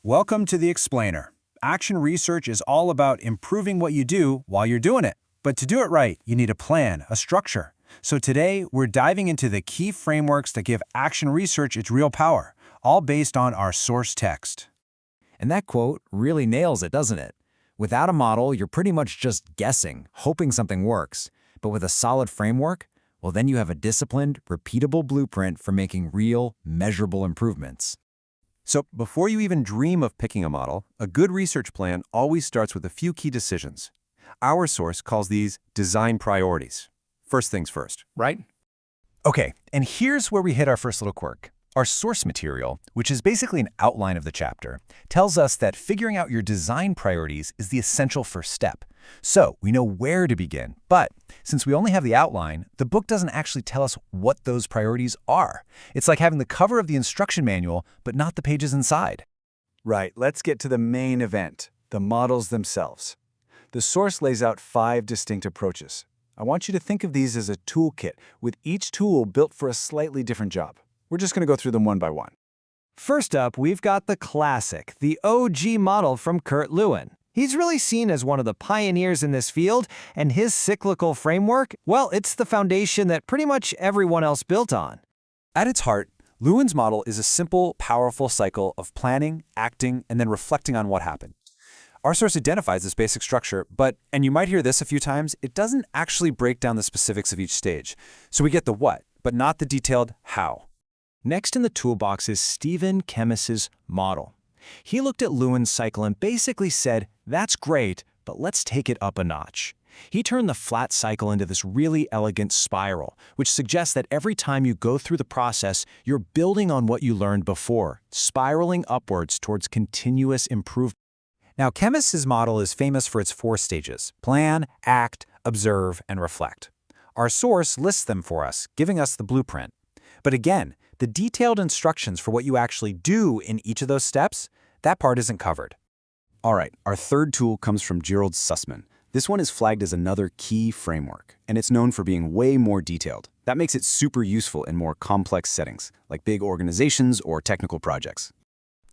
Welcome to the Explainer. Action research is all about improving what you do while you're doing it. But to do it right, you need a plan, a structure. So today, we're diving into the key frameworks that give action research its real power, all based on our source text. And that quote really nails it, doesn't it? Without a model, you're pretty much just guessing, hoping something works. But with a solid framework, well, then you have a disciplined, repeatable blueprint for making real, measurable improvements. So before you even dream of picking a model, a good research plan always starts with a few key decisions. Our source calls these design priorities. First things first, right? Okay, and here's where we hit our first little quirk. Our source material, which is basically an outline of the chapter, tells us that figuring out your design priorities is the essential first step. So we know where to begin, but since we only have the outline, the book doesn't actually tell us what those priorities are. It's like having the cover of the instruction manual, but not the pages inside. Right, let's get to the main event, the models themselves. The source lays out 5 distinct approaches. I want you to think of these as a toolkit, with each tool built for a slightly different job. We're just going to go through them one by one. First up, we've got the classic, the OG model from Lewin. He's really seen as one of the pioneers in this field, and his cyclical framework, well, it's the foundation that pretty much everyone else built on. At its heart, Lewin's model is a simple, powerful cycle of planning, acting, and then reflecting on what happened. Our source identifies this basic structure, but, and you might hear this a few times, it doesn't actually break down the specifics of each stage. So we get the what, but not the detailed how. Next in the toolbox is Stephen Kemmis's model. He looked at Lewin's cycle and basically said, that's great, but let's take it up a notch. He turned the flat cycle into this really elegant spiral, which suggests that every time you go through the process, you're building on what you learned before, spiraling upwards towards continuous improvement. Now, Kemmis's model is famous for its 4 stages: plan, act, observe, and reflect. Our source lists them for us, giving us the blueprint. But again, the detailed instructions for what you actually do in each of those steps, that part isn't covered. All right, our third tool comes from Gerald's Susman. This one is flagged as another key framework, and it's known for being way more detailed. That makes it super useful in more complex settings, like big organizations or technical projects.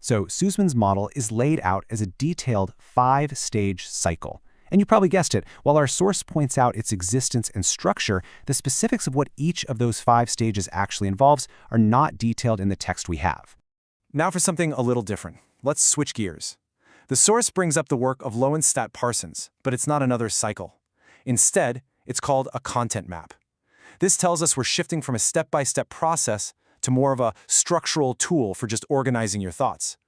So Susman's model is laid out as a detailed 5-stage cycle. And you probably guessed it, while our source points out its existence and structure, the specifics of what each of those 5 stages actually involves are not detailed in the text we have. Now for something a little different. Let's switch gears. The source brings up the work of Lewin Parsons, but it's not another cycle. Instead, it's called a content map. This tells us we're shifting from a step-by-step process to more of a structural tool for just organizing your thoughts.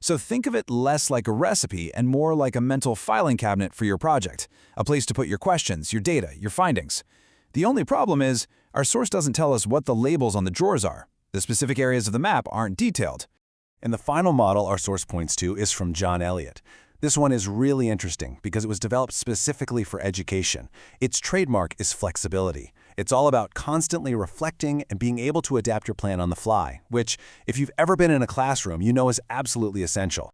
So think of it less like a recipe and more like a mental filing cabinet for your project, a place to put your questions, your data, your findings. The only problem is, our source doesn't tell us what the labels on the drawers are. The specific areas of the map aren't detailed. And the final model our source points to is from Elliott. This one is really interesting because it was developed specifically for education. Its trademark is flexibility. It's all about constantly reflecting and being able to adapt your plan on the fly, which, if you've ever been in a classroom, you know is absolutely essential.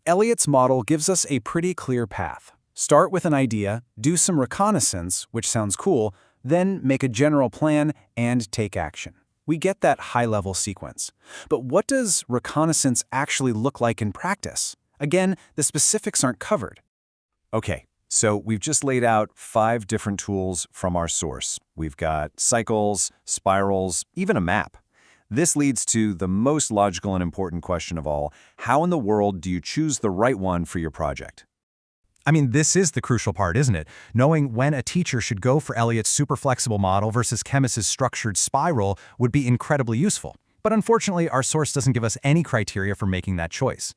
Elliott's model gives us a pretty clear path. Start with an idea, do some reconnaissance, which sounds cool, then make a general plan and take action. We get that high-level sequence. But what does reconnaissance actually look like in practice? Again, the specifics aren't covered. Okay, so we've just laid out 5 different tools from our source. We've got cycles, spirals, even a map. This leads to the most logical and important question of all: how in the world do you choose the right one for your project? I mean, this is the crucial part, isn't it? Knowing when a teacher should go for Elliott's super flexible model versus Kemmis's structured spiral would be incredibly useful. But unfortunately, our source doesn't give us any criteria for making that choice.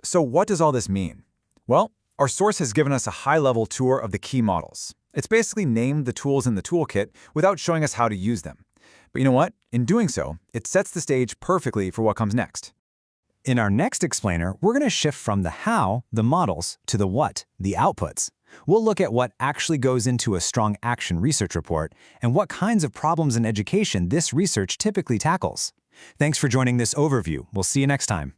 So what does all this mean? Well, our source has given us a high-level tour of the key models. It's basically named the tools in the toolkit without showing us how to use them. But you know what? In doing so, it sets the stage perfectly for what comes next. In our next explainer, we're going to shift from the how, the models, to the what, the outputs. We'll look at what actually goes into a strong action research report and what kinds of problems in education this research typically tackles. Thanks for joining this overview. We'll see you next time.